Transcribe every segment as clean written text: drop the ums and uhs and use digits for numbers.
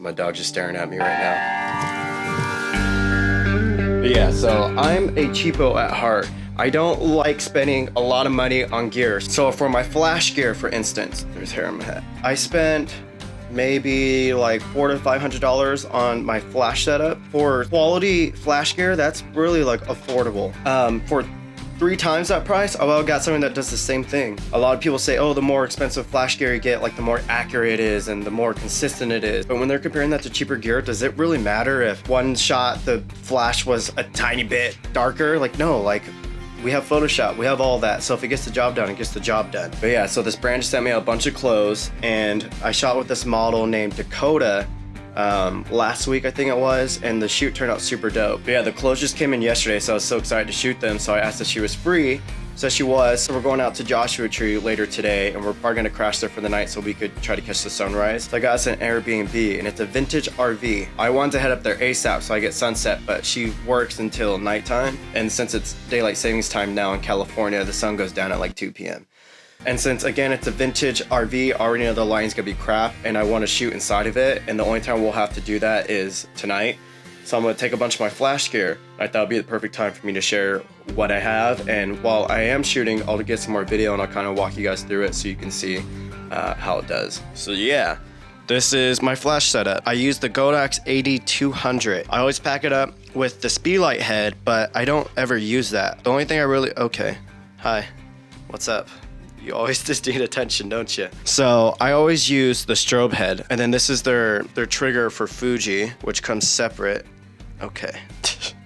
My dog's just staring at me right now. But yeah, so I'm a cheapo at heart. I don't like spending a lot of money on gear. So for my flash gear, for instance, there's hair on my head. I spent maybe like $400 to $500 on my flash setup. For quality flash gear, that's really like affordable. For 3 times that price, I got something that does the same thing. A lot of people say, oh, the more expensive flash gear you get, like the more accurate it is and the more consistent it is. But when they're comparing that to cheaper gear, does it really matter if one shot the flash was a tiny bit darker? Like, no, like we have Photoshop, we have all that. So if it gets the job done, it gets the job done. But yeah, so this brand just sent me a bunch of clothes and I shot with this model named Dakota last week, I think it was, and the shoot turned out super dope. But yeah, the clothes just came in yesterday, so I was so excited to shoot them. So I asked if she was free. So she was. So we're going out to Joshua Tree later today, and we're probably gonna crash there for the night so we could try to catch the sunrise. So I got us an Airbnb, and it's a vintage RV. I wanted to head up there ASAP so I get sunset, but she works until nighttime, and since it's daylight savings time now in California, the sun goes down at like 2 p.m. And since, again, it's a vintage RV, I already know the lighting's gonna be crap, and I wanna shoot inside of it, and the only time we'll have to do that is tonight. So I'm gonna take a bunch of my flash gear. I thought it'd be the perfect time for me to share what I have, and while I am shooting, I'll get some more video and I'll kind of walk you guys through it so you can see how it does. So yeah, this is my flash setup. I use the Godox AD200. I always pack it up with the speedlight head, but I don't ever use that. The only thing I really, okay, hi, what's up? You always just need attention, don't you? So I always use the strobe head, and then this is their trigger for Fuji, which comes separate. Okay,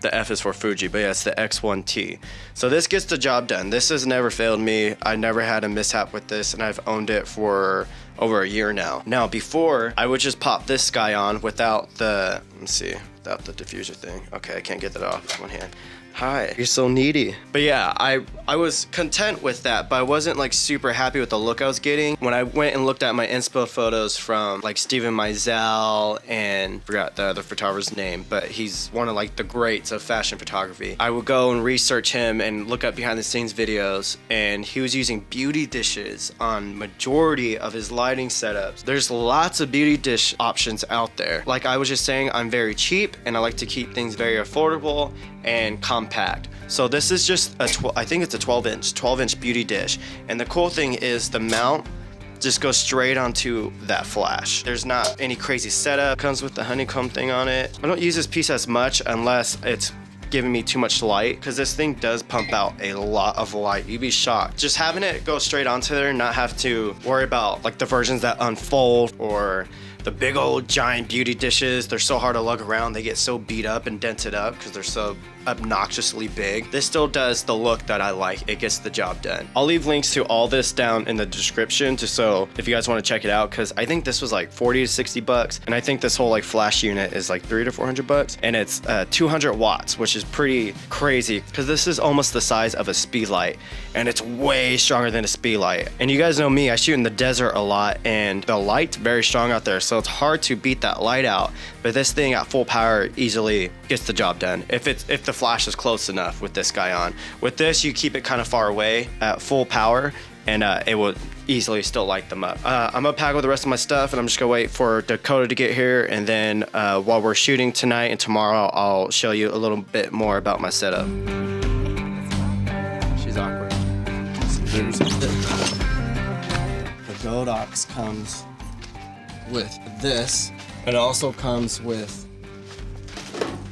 the F is for Fuji, but yeah, it's the X1T. So this gets the job done. This has never failed me. I never had a mishap with this, and I've owned it for over a year now. Now, before, I would just pop this guy on without the, let's see, without the diffuser thing. Okay, I can't get that off with one hand. Hi, you're so needy. But yeah, I was content with that, but I wasn't like super happy with the look I was getting. When I went and looked at my inspo photos from like Steven Meisel and forgot the other photographer's name, but he's one of like the greats of fashion photography. I would go and research him and look up behind the scenes videos, and he was using beauty dishes on majority of his lighting setups. There's lots of beauty dish options out there. Like I was just saying, I'm very cheap and I like to keep things very affordable and compact. So this is just I think it's a 12-inch beauty dish. And the cool thing is the mount just goes straight onto that flash. There's not any crazy setup. Comes with the honeycomb thing on it. I don't use this piece as much unless it's giving me too much light, because this thing does pump out a lot of light. You'd be shocked. Just having it go straight onto there and not have to worry about like the versions that unfold or the big old giant beauty dishes. They're so hard to lug around. They get so beat up and dented up because they're so obnoxiously big. This still does the look that I like. It gets the job done. I'll leave links to all this down in the description just so if you guys want to check it out, because I think this was like 40 to 60 bucks, and I think this whole like flash unit is like 300 to 400 bucks, and it's 200 watts, which is pretty crazy because this is almost the size of a speedlight, and it's way stronger than a speedlight. And you guys know me, I shoot in the desert a lot, and the light's very strong out there, so it's hard to beat that light out. But this thing at full power easily gets the job done if the flash is close enough with this guy on. With this, you keep it kind of far away at full power, and it will easily still light them up. I'm gonna pack with the rest of my stuff, and I'm just gonna wait for Dakota to get here, and then while we're shooting tonight and tomorrow, I'll show you a little bit more about my setup. She's awkward. The Godox comes with this, and it also comes with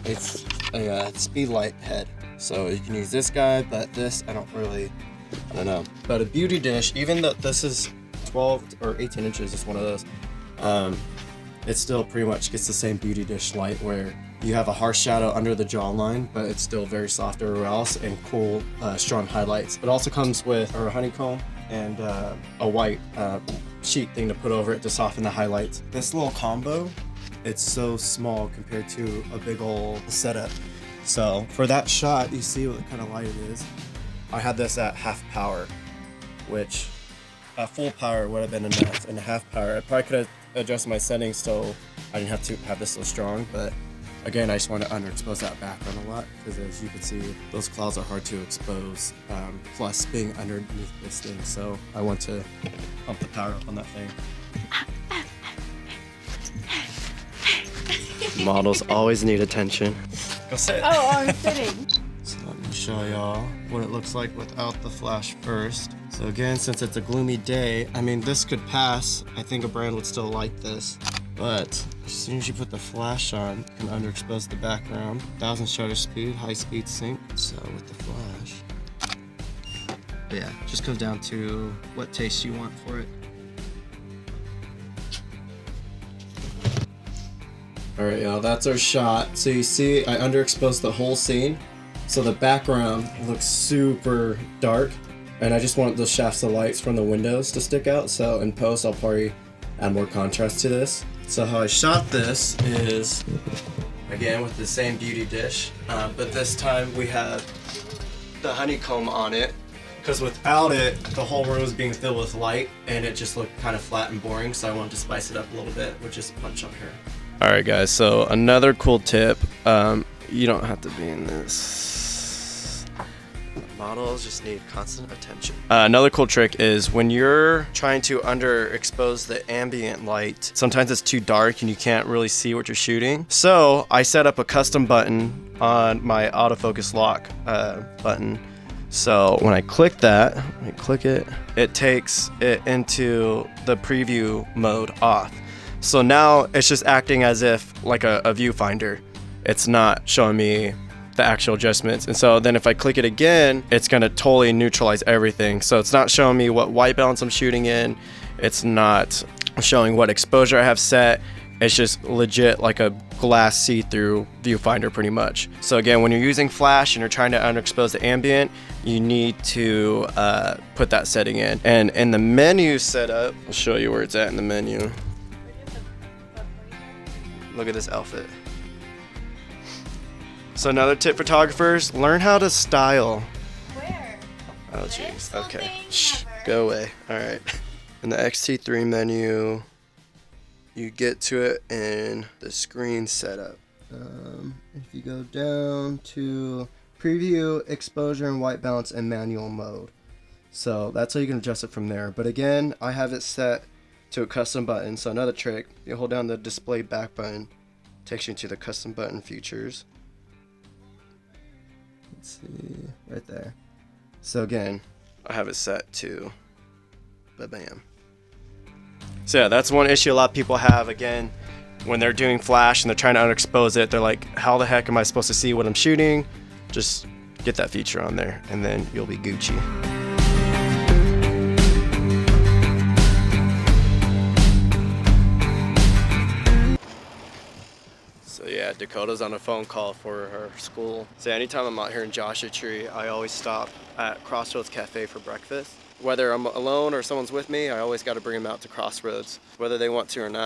a speedlight head, so you can use this guy, but this I don't know. But a beauty dish, even though this is 12 or 18 inches, it's one of those, it still pretty much gets the same beauty dish light where you have a harsh shadow under the jawline, but it's still very soft everywhere else, and cool strong highlights. It also comes with a honeycomb and a white sheet thing to put over it to soften the highlights. This little combo, it's so small compared to a big old setup. So for that shot, you see what kind of light it is. I had this at half power, which at full power would have been enough, and half power, I probably could have adjusted my settings so I didn't have to have this so strong, but again, I just want to underexpose that background a lot, because as you can see, those clouds are hard to expose, plus being underneath this thing, so I want to pump the power up on that thing. Models always need attention. Go sit. Oh, I'm sitting. So let me show y'all what it looks like without the flash first. So again, since it's a gloomy day, I mean, this could pass. I think a brand would still like this. But as soon as you put the flash on, you can underexpose the background. 1000 shutter speed, high speed sync. So with the flash, but yeah, just comes down to what taste you want for it. All right, y'all, that's our shot. So you see, I underexposed the whole scene. So the background looks super dark. And I just want the shafts of lights from the windows to stick out. So in post, I'll probably add more contrast to this. So how I shot this is, again, with the same beauty dish, but this time we have the honeycomb on it, because without it, the whole room is being filled with light, and it just looked kind of flat and boring, so I wanted to spice it up a little bit with just a punch on her. Alright guys, so another cool tip, you don't have to be in this. Models just need constant attention. Another cool trick is when you're trying to underexpose the ambient light, sometimes it's too dark and you can't really see what you're shooting. So I set up a custom button on my autofocus lock button. So when I click that, it takes it into the preview mode off. So now it's just acting as if like a viewfinder. It's not showing me the actual adjustments. And so then if I click it again, it's gonna totally neutralize everything. So it's not showing me what white balance I'm shooting in. It's not showing what exposure I have set. It's just legit like a glass see-through viewfinder pretty much. So again, when you're using flash and you're trying to underexpose the ambient, you need to put that setting in. And in the menu setup, I'll show you where it's at in the menu. Look at this outfit. So another tip, photographers, learn how to style. Where? Oh jeez, okay. Shh, go away. All right. In the XT3 menu, you get to it in the screen setup. If you go down to preview, exposure, and white balance and manual mode. So that's how you can adjust it from there. But again, I have it set to a custom button. So another trick, you hold down the display back button, takes you to the custom button features. Let's see, right there. So again, I have it set to ba-bam. So yeah, that's one issue a lot of people have. Again, when they're doing flash and they're trying to underexpose it, they're like, how the heck am I supposed to see what I'm shooting? Just get that feature on there and then you'll be Gucci. So yeah, Dakota's on a phone call for her school. So anytime I'm out here in Joshua Tree, I always stop at Crossroads Cafe for breakfast. Whether I'm alone or someone's with me, I always got to bring them out to Crossroads, whether they want to or not.